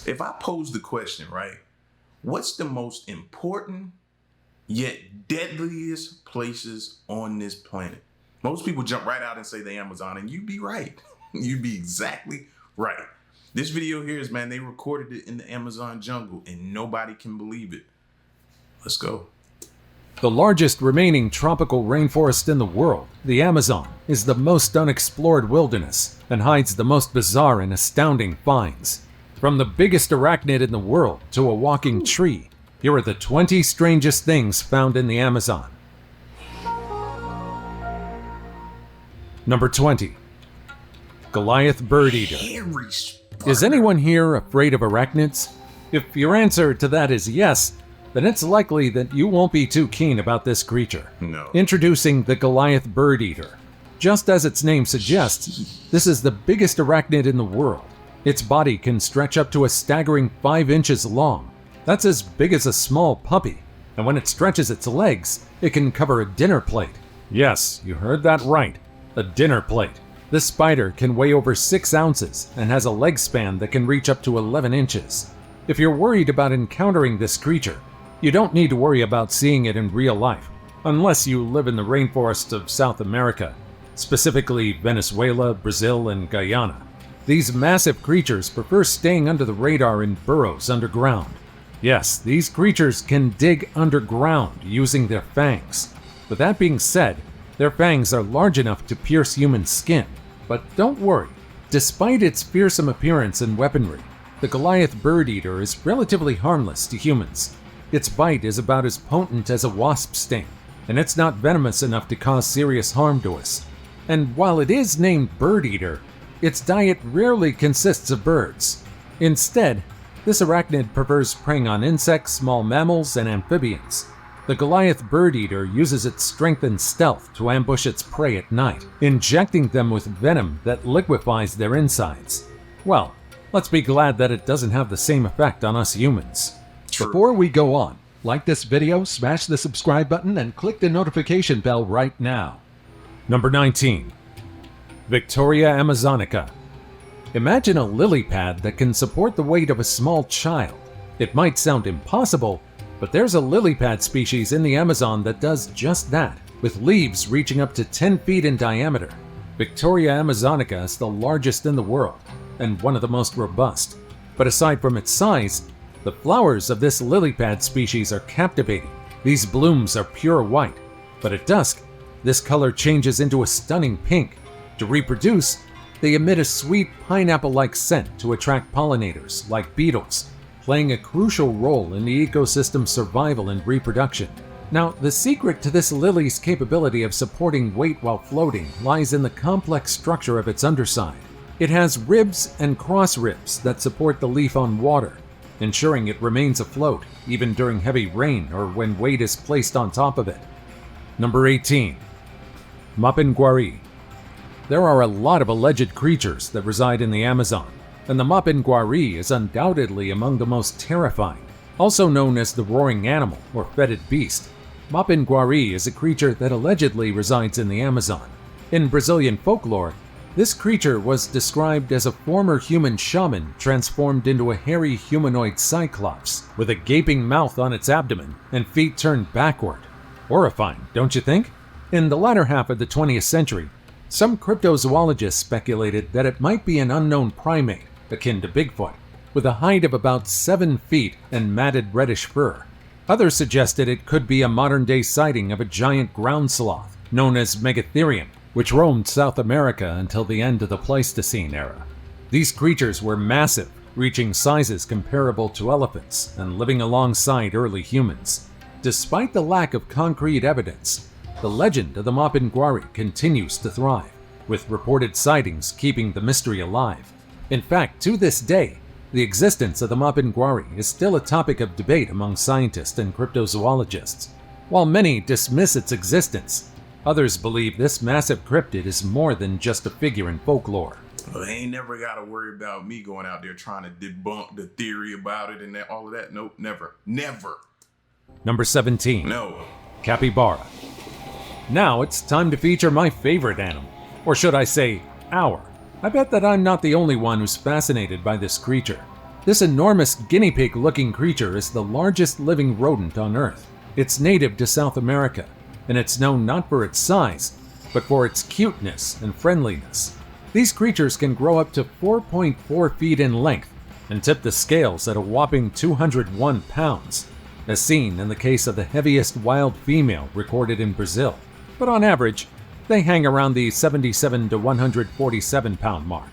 If I pose the question, right, what's the most important yet deadliest places on this planet? Most people jump right out and say the Amazon, and you'd be right. You'd be exactly right. This video here is, man, they recorded it in the Amazon jungle, and nobody can believe it. Let's go. The largest remaining tropical rainforest in the world, the Amazon, is the most unexplored wilderness and hides the most bizarre and astounding finds. From the biggest arachnid in the world to a walking tree, here are the 20 strangest things found in the Amazon. Number 20. Goliath bird eater. Is anyone here afraid of arachnids? If your answer to that is yes, then it's likely that you won't be too keen about this creature. No. Introducing the Goliath bird eater. Just as its name suggests, this is the biggest arachnid in the world. Its body can stretch up to a staggering 5 inches long. That's as big as a small puppy. And when it stretches its legs, it can cover a dinner plate. Yes, you heard that right. A dinner plate. This spider can weigh over 6 ounces and has a leg span that can reach up to 11 inches. If you're worried about encountering this creature, you don't need to worry about seeing it in real life, unless you live in the rainforests of South America, specifically Venezuela, Brazil, and Guyana. These massive creatures prefer staying under the radar in burrows underground. Yes, these creatures can dig underground using their fangs. With that being said, their fangs are large enough to pierce human skin. But don't worry, despite its fearsome appearance and weaponry, the Goliath bird eater is relatively harmless to humans. Its bite is about as potent as a wasp sting, and it's not venomous enough to cause serious harm to us. And while it is named bird eater, its diet rarely consists of birds. Instead, this arachnid prefers preying on insects, small mammals, and amphibians. The Goliath bird eater uses its strength and stealth to ambush its prey at night, injecting them with venom that liquefies their insides. Well, let's be glad that it doesn't have the same effect on us humans. True. Before we go on, like this video, smash the subscribe button, and click the notification bell right now. Number 19. Victoria amazonica. Imagine a lily pad that can support the weight of a small child. It might sound impossible, but there's a lily pad species in the Amazon that does just that, with leaves reaching up to 10 feet in diameter. Victoria amazonica is the largest in the world, and one of the most robust. But aside from its size, the flowers of this lily pad species are captivating. These blooms are pure white, but at dusk, this color changes into a stunning pink. To reproduce, they emit a sweet pineapple-like scent to attract pollinators, like beetles, playing a crucial role in the ecosystem's survival and reproduction. Now, the secret to this lily's capability of supporting weight while floating lies in the complex structure of its underside. It has ribs and cross ribs that support the leaf on water, ensuring it remains afloat even during heavy rain or when weight is placed on top of it. Number 18. Manaus Guari. There are a lot of alleged creatures that reside in the Amazon, and the Manaus Guari is undoubtedly among the most terrifying. Also known as the roaring animal or fetid beast, Manaus Guari is a creature that allegedly resides in the Amazon. In Brazilian folklore, this creature was described as a former human shaman transformed into a hairy humanoid cyclops with a gaping mouth on its abdomen and feet turned backward. Horrifying, don't you think? In the latter half of the 20th century, some cryptozoologists speculated that it might be an unknown primate, akin to Bigfoot, with a height of about 7 feet and matted reddish fur. Others suggested it could be a modern-day sighting of a giant ground sloth known as Megatherium, which roamed South America until the end of the Pleistocene era. These creatures were massive, reaching sizes comparable to elephants and living alongside early humans. Despite the lack of concrete evidence, the legend of the Manaus Guari continues to thrive, with reported sightings keeping the mystery alive. In fact, to this day, the existence of the Manaus Guari is still a topic of debate among scientists and cryptozoologists. While many dismiss its existence, others believe this massive cryptid is more than just a figure in folklore. Well, they ain't never got to worry about me going out there trying to debunk the theory about it and all of that. Nope, never. Never. Number 17. No. Capybara. Now it's time to feature my favorite animal. Or should I say, our. I bet that I'm not the only one who's fascinated by this creature. This enormous guinea pig-looking creature is the largest living rodent on Earth. It's native to South America, and it's known not for its size, but for its cuteness and friendliness. These creatures can grow up to 4.4 feet in length and tip the scales at a whopping 201 pounds, as seen in the case of the heaviest wild female recorded in Brazil. But on average, they hang around the 77 to 147 pound mark.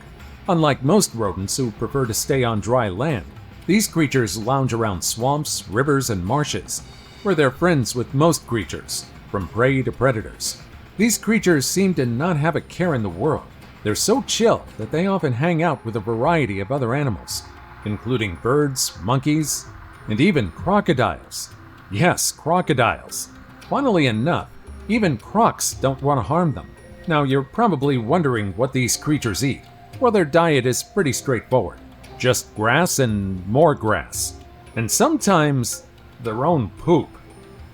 Unlike most rodents who prefer to stay on dry land, these creatures lounge around swamps, rivers, and marshes, where they're friends with most creatures, from prey to predators. These creatures seem to not have a care in the world. They're so chill that they often hang out with a variety of other animals, including birds, monkeys, and even crocodiles. Yes, crocodiles. Funnily enough, even crocs don't want to harm them. Now, you're probably wondering what these creatures eat. Well, their diet is pretty straightforward. Just grass and more grass. And sometimes their own poop.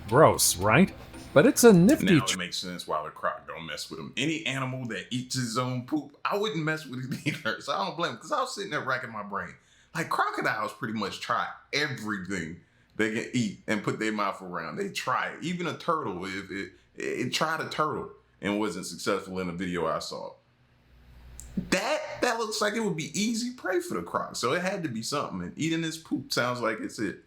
Gross, right? But it's a nifty... Now it makes sense why the croc don't mess with him. Any animal that eats his own poop, I wouldn't mess with it either. So I don't blame him, because I was sitting there racking my brain. Like, crocodiles pretty much try everything they can eat and put their mouth around. They try it. Even a turtle, it tried a turtle and wasn't successful in a video I saw. That looks like it would be easy prey for the croc, so it had to be something, and eating this poop sounds like it's it.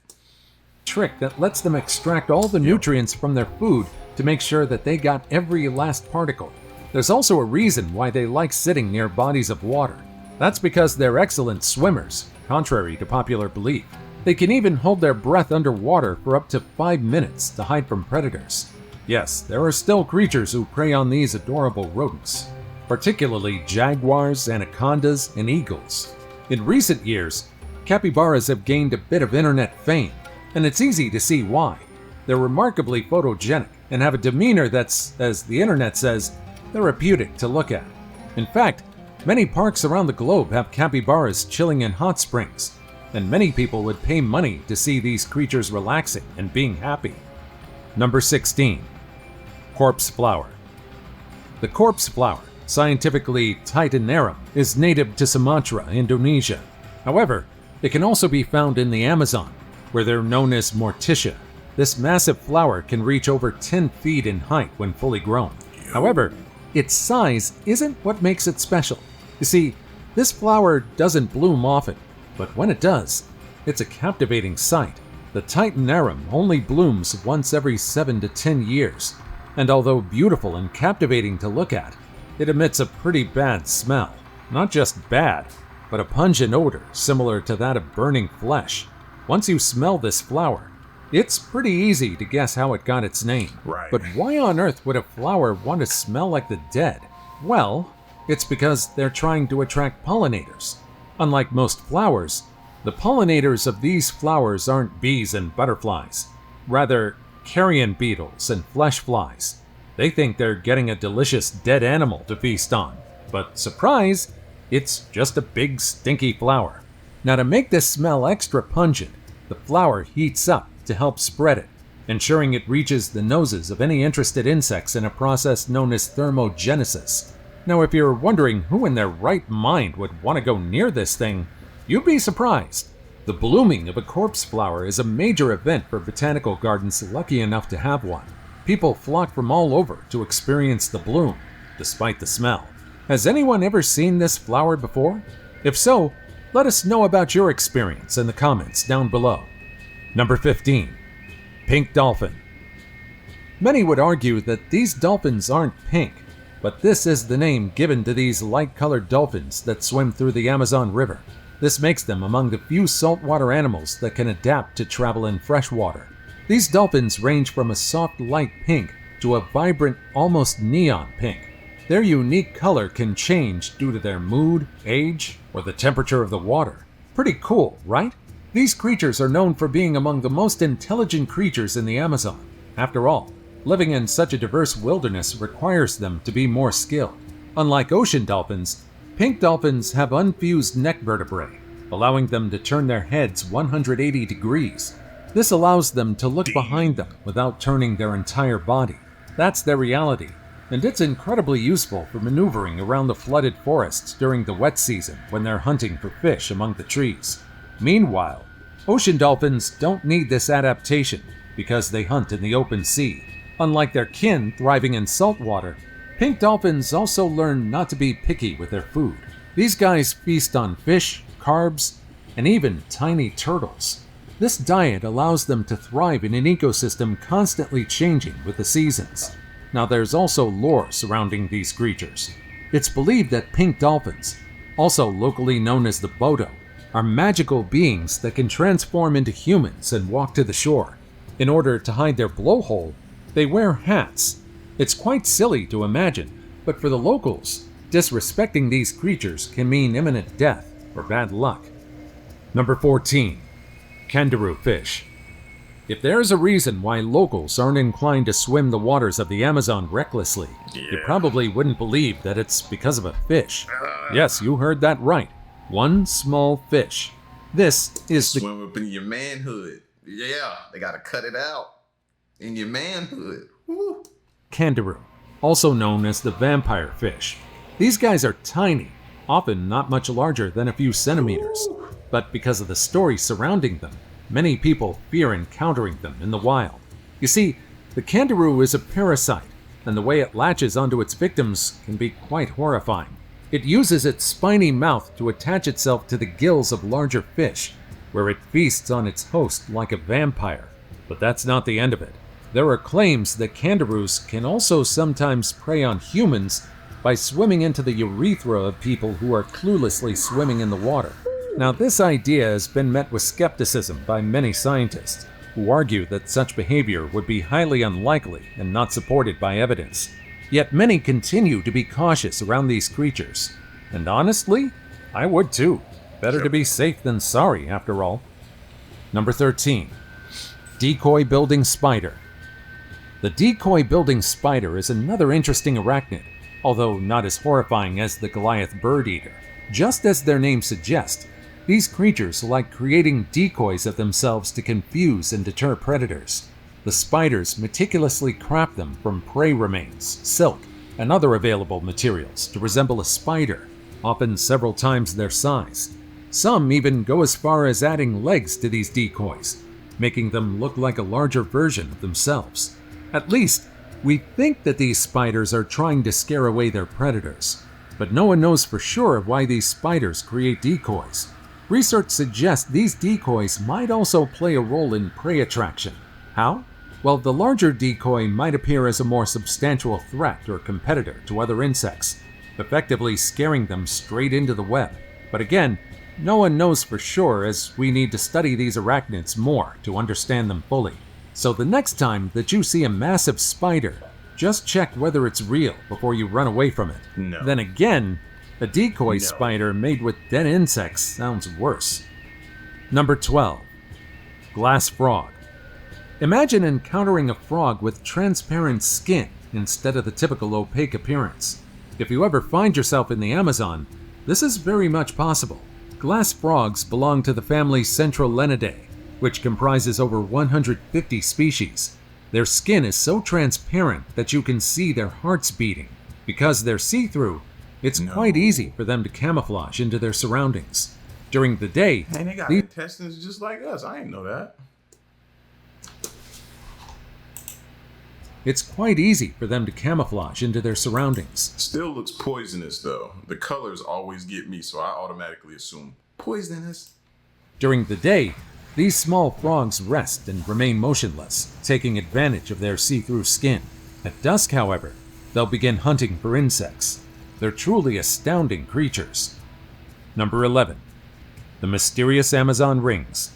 Trick that lets them extract all the nutrients from their food to make sure that they got every last particle. There's also a reason why they like sitting near bodies of water. That's because they're excellent swimmers, contrary to popular belief. They can even hold their breath underwater for up to 5 minutes to hide from predators. Yes, there are still creatures who prey on these adorable rodents, particularly jaguars, anacondas, and eagles. In recent years, capybaras have gained a bit of internet fame, and it's easy to see why. They're remarkably photogenic and have a demeanor that's, as the internet says, therapeutic to look at. In fact, many parks around the globe have capybaras chilling in hot springs, and many people would pay money to see these creatures relaxing and being happy. Number 16. Corpse flower. The corpse flower, scientifically Titanarum, is native to Sumatra, Indonesia. However, it can also be found in the Amazon, where they're known as Morticia. This massive flower can reach over 10 feet in height when fully grown. However, its size isn't what makes it special. You see, this flower doesn't bloom often, but when it does, it's a captivating sight. The Titanarum only blooms once every 7 to 10 years, and although beautiful and captivating to look at, it emits a pretty bad smell. Not just bad, but a pungent odor similar to that of burning flesh. Once you smell this flower, it's pretty easy to guess how it got its name. Right. But why on earth would a flower want to smell like the dead? Well, it's because they're trying to attract pollinators. Unlike most flowers, the pollinators of these flowers aren't bees and butterflies. Rather, carrion beetles and flesh flies. They think they're getting a delicious dead animal to feast on. But surprise, it's just a big stinky flower. Now, to make this smell extra pungent, the flower heats up to help spread it, ensuring it reaches the noses of any interested insects in a process known as thermogenesis. Now, if you're wondering who in their right mind would want to go near this thing, you'd be surprised. The blooming of a corpse flower is a major event for botanical gardens lucky enough to have one. People flock from all over to experience the bloom, despite the smell. Has anyone ever seen this flower before? If so, let us know about your experience in the comments down below. Number 15. Pink dolphin. Many would argue that these dolphins aren't pink, but this is the name given to these light-colored dolphins that swim through the Amazon River. This makes them among the few saltwater animals that can adapt to travel in fresh water. These dolphins range from a soft light pink to a vibrant, almost neon pink. Their unique color can change due to their mood, age, or the temperature of the water. Pretty cool, right? These creatures are known for being among the most intelligent creatures in the Amazon. After all, living in such a diverse wilderness requires them to be more skilled. Unlike ocean dolphins, pink dolphins have unfused neck vertebrae, allowing them to turn their heads 180 degrees. This allows them to look behind them without turning their entire body. That's their reality, and it's incredibly useful for maneuvering around the flooded forests during the wet season when they're hunting for fish among the trees. Meanwhile, ocean dolphins don't need this adaptation because they hunt in the open sea. Unlike their kin thriving in saltwater, pink dolphins also learn not to be picky with their food. These guys feast on fish, carbs, and even tiny turtles. This diet allows them to thrive in an ecosystem constantly changing with the seasons. Now there's also lore surrounding these creatures. It's believed that pink dolphins, also locally known as the Bodo, are magical beings that can transform into humans and walk to the shore. In order to hide their blowhole, they wear hats. It's quite silly to imagine, but for the locals, disrespecting these creatures can mean imminent death or bad luck. Number 14. Karoo Fish. If there's a reason why locals aren't inclined to swim the waters of the Amazon recklessly, you probably wouldn't believe that it's because of a fish. Yes, you heard that right. One small fish. This is the... Swim up in your manhood. Yeah, they gotta cut it out. In your manhood. Woo. Karoo, also known as the vampire fish. These guys are tiny, often not much larger than a few centimeters. But because of the story surrounding them, many people fear encountering them in the wild. You see, the karoo is a parasite, and the way it latches onto its victims can be quite horrifying. It uses its spiny mouth to attach itself to the gills of larger fish, where it feasts on its host like a vampire. But that's not the end of it. There are claims that karoos can also sometimes prey on humans by swimming into the urethra of people who are cluelessly swimming in the water. Now, this idea has been met with skepticism by many scientists, who argue that such behavior would be highly unlikely and not supported by evidence. Yet many continue to be cautious around these creatures. And honestly, I would too. Better to be safe than sorry, after all. Number 13. Decoy building spider. The decoy building spider is another interesting arachnid, although not as horrifying as the Goliath bird eater. Just as their name suggests, these creatures like creating decoys of themselves to confuse and deter predators. The spiders meticulously craft them from prey remains, silk, and other available materials to resemble a spider, often several times their size. Some even go as far as adding legs to these decoys, making them look like a larger version of themselves. At least, we think that these spiders are trying to scare away their predators, but no one knows for sure why these spiders create decoys. Research suggests these decoys might also play a role in prey attraction. How? Well, the larger decoy might appear as a more substantial threat or competitor to other insects, effectively scaring them straight into the web. But again, no one knows for sure, as we need to study these arachnids more to understand them fully. So the next time that you see a massive spider, just check whether it's real before you run away from it. No. Then again, a decoy spider made with dead insects sounds worse. Number 12. Glass frog. Imagine encountering a frog with transparent skin instead of the typical opaque appearance. If you ever find yourself in the Amazon, this is very much possible. Glass frogs belong to the family Centrolenidae, which comprises over 150 species. Their skin is so transparent that you can see their hearts beating. Because they're see-through, it's quite easy for them to camouflage into their surroundings. During the day, hey, they got intestines just like us. I didn't know that. It's quite easy for them to camouflage into their surroundings. Still looks poisonous though. The colors always get me, so I automatically assume poisonous. During the day, these small frogs rest and remain motionless, taking advantage of their see-through skin. At dusk, however, they'll begin hunting for insects. They're truly astounding creatures. Number 11. The mysterious Amazon rings.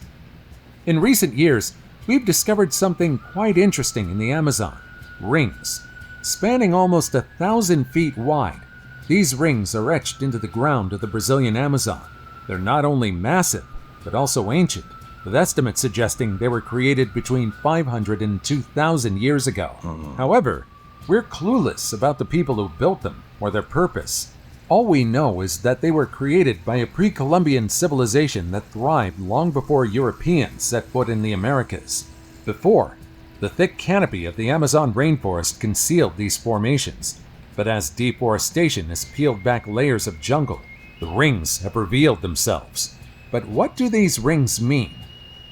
In recent years, we've discovered something quite interesting in the Amazon. Rings. Spanning almost 1,000 feet wide, these rings are etched into the ground of the Brazilian Amazon. They're not only massive, but also ancient, with estimates suggesting they were created between 500 and 2,000 years ago. However, we're clueless about the people who built them or their purpose. All we know is that they were created by a pre-Columbian civilization that thrived long before Europeans set foot in the Americas. Before, the thick canopy of the Amazon rainforest concealed these formations, but as deforestation has peeled back layers of jungle, the rings have revealed themselves. But what do these rings mean?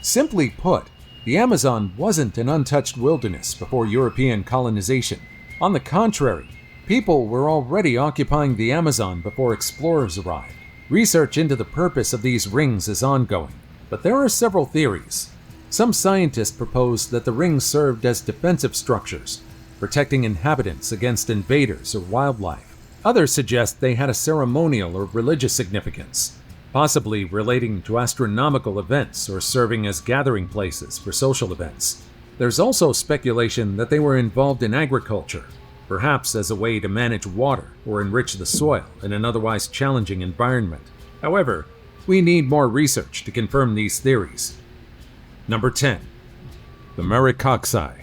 Simply put, the Amazon wasn't an untouched wilderness before European colonization. On the contrary, people were already occupying the Amazon before explorers arrived. Research into the purpose of these rings is ongoing, but there are several theories. Some scientists propose that the rings served as defensive structures, protecting inhabitants against invaders or wildlife. Others suggest they had a ceremonial or religious significance, possibly relating to astronomical events or serving as gathering places for social events. There's also speculation that they were involved in agriculture, perhaps as a way to manage water or enrich the soil in an otherwise challenging environment. However, we need more research to confirm these theories. Number 10. The Maricoxi.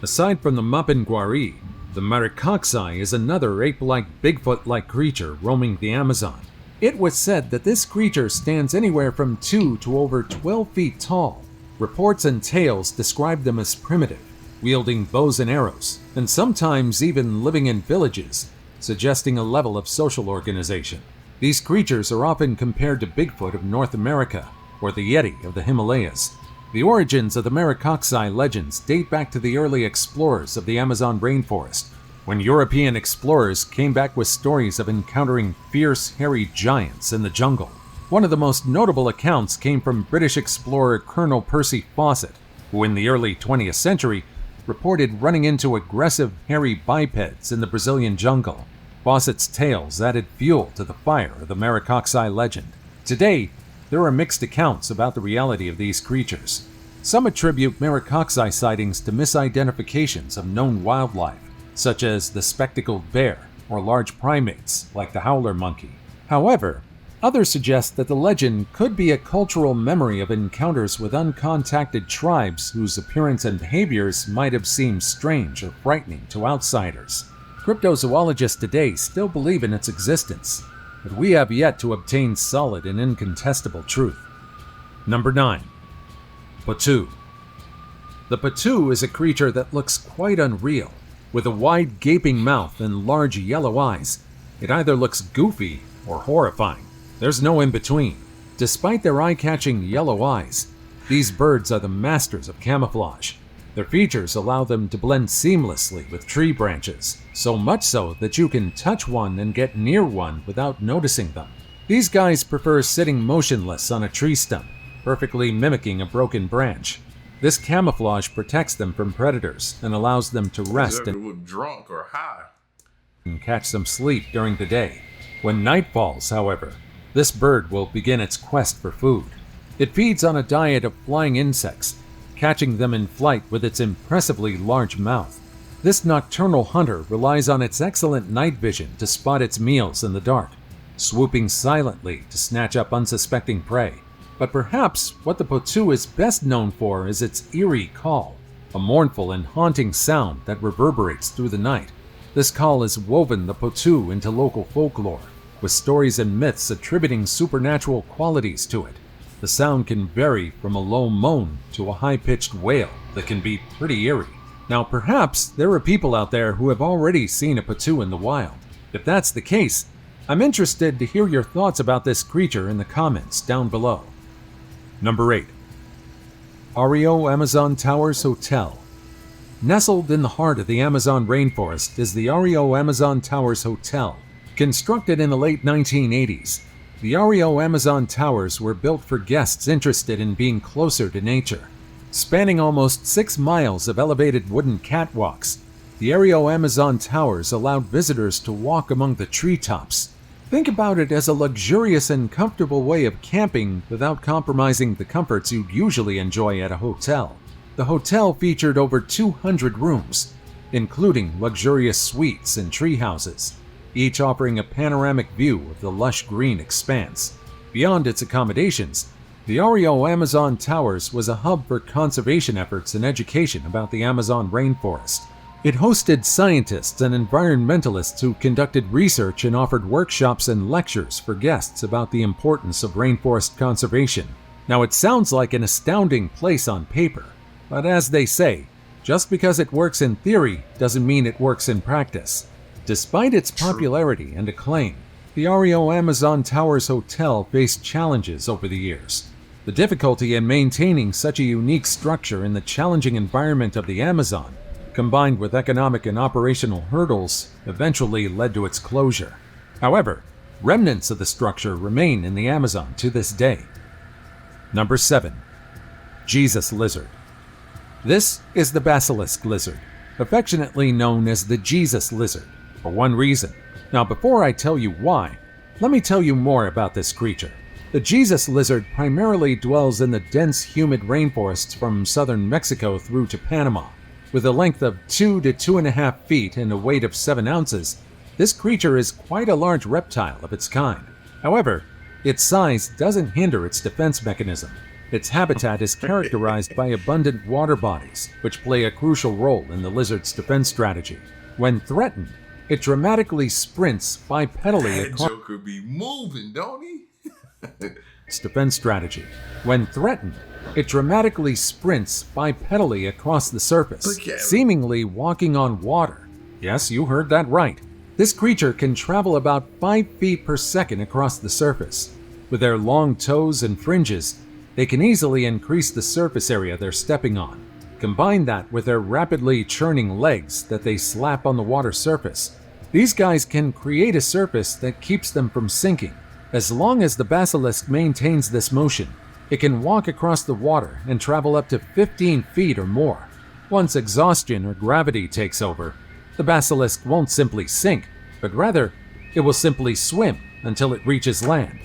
Aside from the Manaus Guari, the Maricoxi is another ape-like, Bigfoot-like creature roaming the Amazon. It was said that this creature stands anywhere from 2 to over 12 feet tall. Reports and tales describe them as primitive, wielding bows and arrows, and sometimes even living in villages, suggesting a level of social organization. These creatures are often compared to Bigfoot of North America, or the Yeti of the Himalayas. The origins of the Maricoxi legends date back to the early explorers of the Amazon rainforest, when European explorers came back with stories of encountering fierce, hairy giants in the jungle. One of the most notable accounts came from British explorer Colonel Percy Fawcett, who in the early 20th century reported running into aggressive, hairy bipeds in the Brazilian jungle. Fawcett's tales added fuel to the fire of the Maricoxi legend. Today, there are mixed accounts about the reality of these creatures. Some attribute Maricoxi sightings to misidentifications of known wildlife, such as the spectacled bear or large primates like the howler monkey. However, others suggest that the legend could be a cultural memory of encounters with uncontacted tribes whose appearance and behaviors might have seemed strange or frightening to outsiders. Cryptozoologists today still believe in its existence, but we have yet to obtain solid and incontestable truth. Number 9. Patu. The Patu is a creature that looks quite unreal. With a wide gaping mouth and large yellow eyes, it either looks goofy or horrifying. There's no in-between. Despite their eye-catching yellow eyes, these birds are the masters of camouflage. Their features allow them to blend seamlessly with tree branches, so much so that you can touch one and get near one without noticing them. These guys prefer sitting motionless on a tree stump, perfectly mimicking a broken branch. This camouflage protects them from predators and allows them to rest and look drunk or high and catch some sleep during the day. When night falls, however, this bird will begin its quest for food. It feeds on a diet of flying insects, catching them in flight with its impressively large mouth. This nocturnal hunter relies on its excellent night vision to spot its meals in the dark, swooping silently to snatch up unsuspecting prey. But perhaps what the Patu is best known for is its eerie call, a mournful and haunting sound that reverberates through the night. This call has woven the Patu into local folklore, with stories and myths attributing supernatural qualities to it. The sound can vary from a low moan to a high-pitched wail that can be pretty eerie. Now, perhaps there are people out there who have already seen a Patu in the wild. If that's the case, I'm interested to hear your thoughts about this creature in the comments down below. Number 8. Ario Amazon Towers Hotel. Nestled in the heart of the Amazon rainforest is the Ario Amazon Towers Hotel. Constructed in the late 1980s, the Ario Amazon Towers were built for guests interested in being closer to nature. Spanning almost 6 miles of elevated wooden catwalks, the Ario Amazon Towers allowed visitors to walk among the treetops. Think about it as a luxurious and comfortable way of camping without compromising the comforts you'd usually enjoy at a hotel. The hotel featured over 200 rooms, including luxurious suites and tree houses, each offering a panoramic view of the lush green expanse. Beyond its accommodations, the Ario Amazon Towers was a hub for conservation efforts and education about the Amazon rainforest. It hosted scientists and environmentalists who conducted research and offered workshops and lectures for guests about the importance of rainforest conservation. Now, it sounds like an astounding place on paper, but as they say, just because it works in theory doesn't mean it works in practice. Despite its popularity and acclaim, the Ario Amazon Towers Hotel faced challenges over the years. The difficulty in maintaining such a unique structure in the challenging environment of the Amazon, combined with economic and operational hurdles, eventually led to its closure. However, remnants of the structure remain in the Amazon to this day. Number 7. Jesus Lizard. This is the basilisk lizard, affectionately known as the Jesus lizard, for one reason. Now, before I tell you why, let me tell you more about this creature. The Jesus lizard primarily dwells in the dense, humid rainforests from southern Mexico through to Panama. With a length of 2 to 2.5 feet and a weight of 7 ounces, this creature is quite a large reptile of its kind. However, its size doesn't hinder its defense mechanism. Its habitat is characterized by abundant water bodies, which play a crucial role in the lizard's defense strategy. When threatened, it dramatically sprints bipedally across Joker be moving, don't he? its defense strategy. When threatened, it dramatically sprints bipedally across the surface, seemingly walking on water. Yes, you heard that right. This creature can travel about 5 feet per second across the surface. With their long toes and fringes, they can easily increase the surface area they're stepping on. Combine that with their rapidly churning legs that they slap on the water surface. These guys can create a surface that keeps them from sinking. As long as the basilisk maintains this motion, it can walk across the water and travel up to 15 feet or more. Once exhaustion or gravity takes over, the basilisk won't simply sink, but rather, it will simply swim until it reaches land.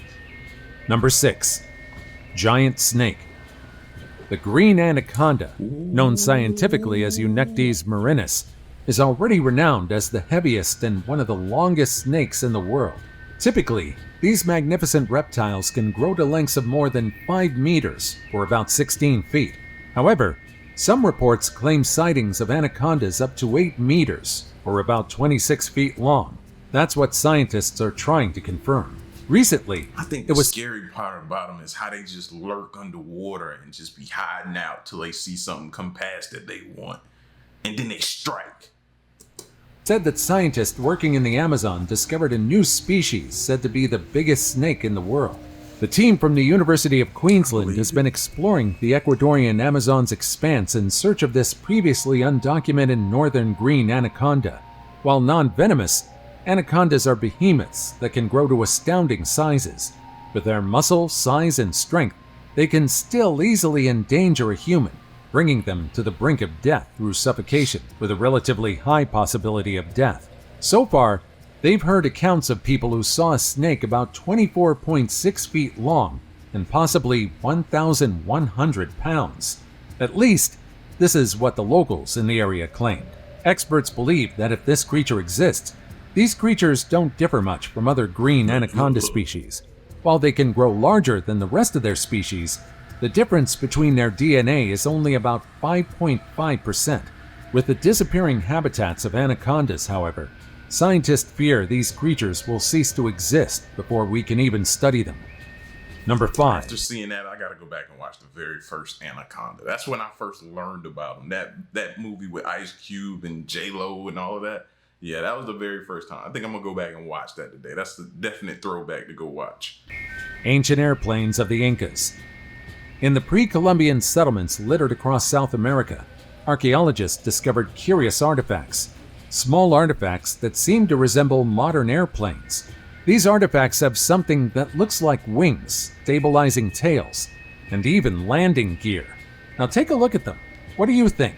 Number 6. Giant Snake. The green anaconda, known scientifically as Eunectes marinus, is already renowned as the heaviest and one of the longest snakes in the world. Typically, these magnificent reptiles can grow to lengths of more than 5 meters, or about 16 feet. However, some reports claim sightings of anacondas up to 8 meters, or about 26 feet long. That's what scientists are trying to confirm. Recently, I think the scary part about them is how they just lurk underwater and just be hiding out till they see something come past that they want, and then they strike. Said that scientists working in the Amazon discovered a new species said to be the biggest snake in the world. The team from the University of Queensland has been exploring the Ecuadorian Amazon's expanse in search of this previously undocumented northern green anaconda. While non-venomous, anacondas are behemoths that can grow to astounding sizes. With their muscle, size, and strength, they can still easily endanger a human, bringing them to the brink of death through suffocation with a relatively high possibility of death. So far, they've heard accounts of people who saw a snake about 24.6 feet long and possibly 1,100 pounds. At least, this is what the locals in the area claimed. Experts believe that if this creature exists, these creatures don't differ much from other green anaconda species. While they can grow larger than the rest of their species, the difference between their DNA is only about 5.5%. With the disappearing habitats of anacondas, however, scientists fear these creatures will cease to exist before we can even study them. Number 5. After seeing that, I gotta go back and watch the very first Anaconda. That's when I first learned about them. That movie with Ice Cube and J-Lo and all of that. Yeah, that was the very first time. I think I'm gonna go back and watch that today. That's the definite throwback to go watch. Ancient airplanes of the Incas. In the pre-Columbian settlements littered across South America, archaeologists discovered curious artifacts. Small artifacts that seem to resemble modern airplanes. These artifacts have something that looks like wings, stabilizing tails, and even landing gear. Now take a look at them. What do you think?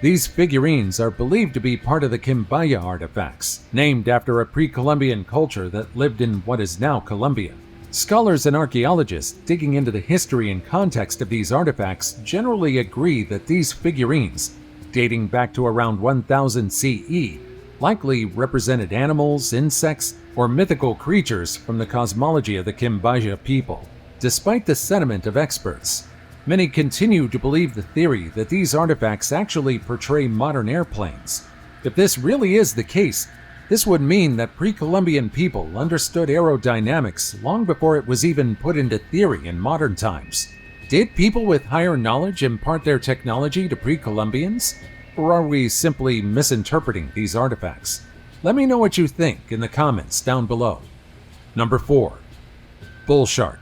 These figurines are believed to be part of the Quimbaya artifacts, named after a pre-Columbian culture that lived in what is now Colombia. Scholars and archaeologists digging into the history and context of these artifacts generally agree that these figurines, dating back to around 1000 CE, likely represented animals, insects, or mythical creatures from the cosmology of the Quimbaya people. Despite the sentiment of experts, many continue to believe the theory that these artifacts actually portray modern airplanes. If this really is the case, this would mean that pre-Columbian people understood aerodynamics long before it was even put into theory in modern times. Did people with higher knowledge impart their technology to pre-Columbians? Or are we simply misinterpreting these artifacts? Let me know what you think in the comments down below. Number 4. Bullshark.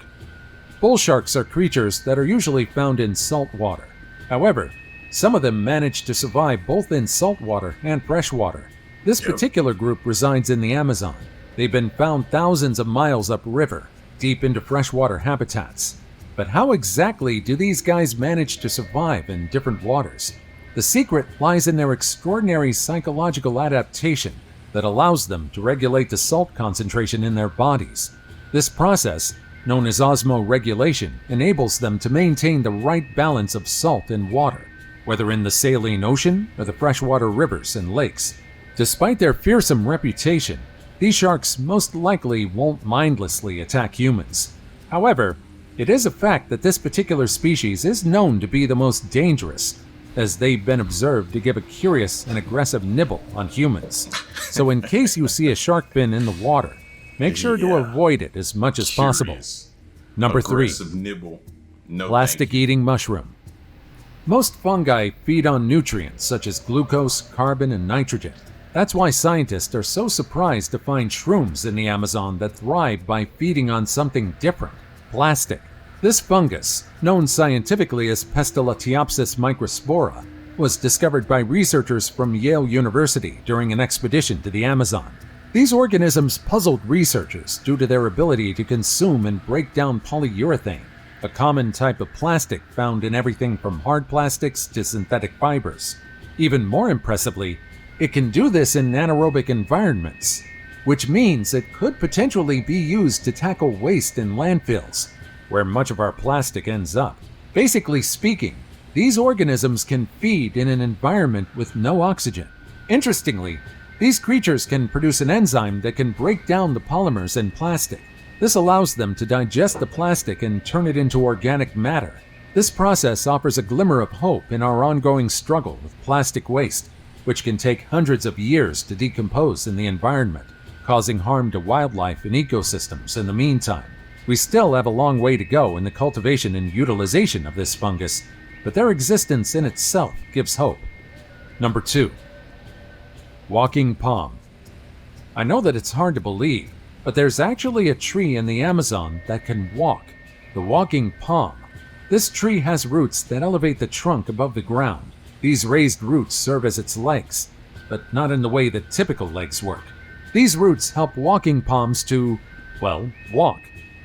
Bullsharks are creatures that are usually found in salt water. However, some of them manage to survive both in saltwater and freshwater. This particular group resides in the Amazon. They've been found thousands of miles upriver, deep into freshwater habitats. But how exactly do these guys manage to survive in different waters? The secret lies in their extraordinary psychological adaptation that allows them to regulate the salt concentration in their bodies. This process, known as osmoregulation, enables them to maintain the right balance of salt and water, whether in the saline ocean or the freshwater rivers and lakes. Despite their fearsome reputation, these sharks most likely won't mindlessly attack humans. However, it is a fact that this particular species is known to be the most dangerous, as they've been observed to give a curious and aggressive nibble on humans. So in case you see a shark fin in the water, make sure to avoid it as much as possible. Number 3. Nibble. No, plastic-eating mushroom. Most fungi feed on nutrients such as glucose, carbon, and nitrogen. That's why scientists are so surprised to find shrooms in the Amazon that thrive by feeding on something different: plastic. This fungus, known scientifically as Pestalatiopsis microspora, was discovered by researchers from Yale University during an expedition to the Amazon. These organisms puzzled researchers due to their ability to consume and break down polyurethane, a common type of plastic found in everything from hard plastics to synthetic fibers. Even more impressively, it can do this in anaerobic environments, which means it could potentially be used to tackle waste in landfills, where much of our plastic ends up. Basically speaking, these organisms can feed in an environment with no oxygen. Interestingly, these creatures can produce an enzyme that can break down the polymers in plastic. This allows them to digest the plastic and turn it into organic matter. This process offers a glimmer of hope in our ongoing struggle with plastic waste, which can take hundreds of years to decompose in the environment, causing harm to wildlife and ecosystems in the meantime. We still have a long way to go in the cultivation and utilization of this fungus, but their existence in itself gives hope. Number 2. Walking palm. I know that it's hard to believe, but there's actually a tree in the Amazon that can walk, the walking palm. This tree has roots that elevate the trunk above the ground. These raised roots serve as its legs, but not in the way that typical legs work. These roots help walking palms to, well, walk.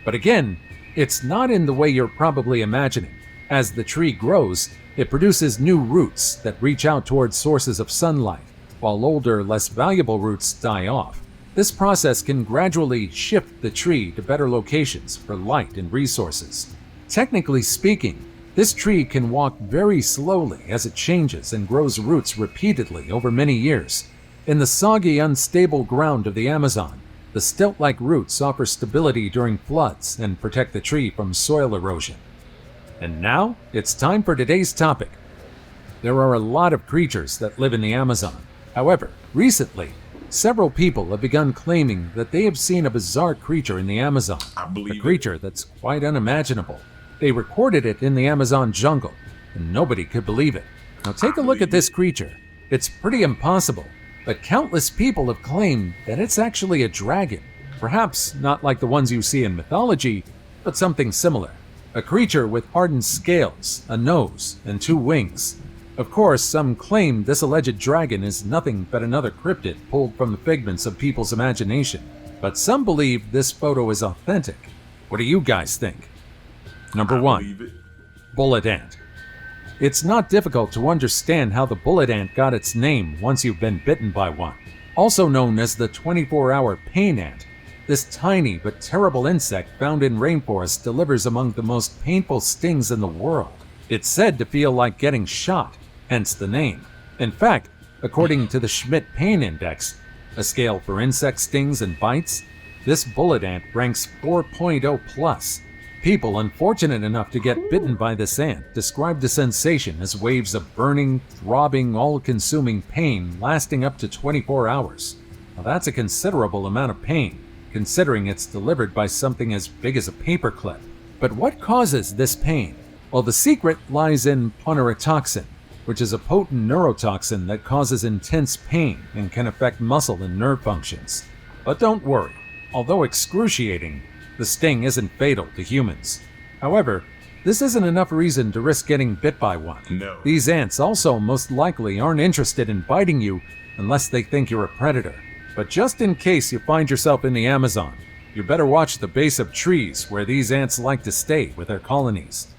But again, it's not in the way you're probably imagining. As the tree grows, it produces new roots that reach out towards sources of sunlight, while older, less valuable roots die off. This process can gradually shift the tree to better locations for light and resources. Technically speaking, this tree can walk very slowly as it changes and grows roots repeatedly over many years. In the soggy, unstable ground of the Amazon, the stilt-like roots offer stability during floods and protect the tree from soil erosion. And now, it's time for today's topic. There are a lot of creatures that live in the Amazon. However, recently, several people have begun claiming that they have seen a bizarre creature in the Amazon. A creature that's quite unimaginable. They recorded it in the Amazon jungle, and nobody could believe it. Now take a look at this creature. It's pretty impossible, but countless people have claimed that it's actually a dragon. Perhaps not like the ones you see in mythology, but something similar. A creature with hardened scales, a nose, and 2 wings. Of course, some claim this alleged dragon is nothing but another cryptid pulled from the figments of people's imagination. But some believe this photo is authentic. What do you guys think? Number 1. Bullet ant. It's not difficult to understand how the bullet ant got its name once you've been bitten by one. Also known as the 24-hour pain ant, this tiny but terrible insect found in rainforests delivers among the most painful stings in the world. It's said to feel like getting shot, hence the name. In fact, according to the Schmidt Pain Index, a scale for insect stings and bites, this bullet ant ranks 4.0 plus. People unfortunate enough to get bitten by this ant describe the sensation as waves of burning, throbbing, all-consuming pain lasting up to 24 hours. Now that's a considerable amount of pain, considering it's delivered by something as big as a paperclip. But what causes this pain? Well, the secret lies in ponerotoxin, which is a potent neurotoxin that causes intense pain and can affect muscle and nerve functions. But don't worry, Although excruciating, the sting isn't fatal to humans. However, this isn't enough reason to risk getting bit by one. No. These ants also most likely aren't interested in biting you unless they think you're a predator. But just in case you find yourself in the Amazon, you better watch the base of trees where these ants like to stay with their colonies.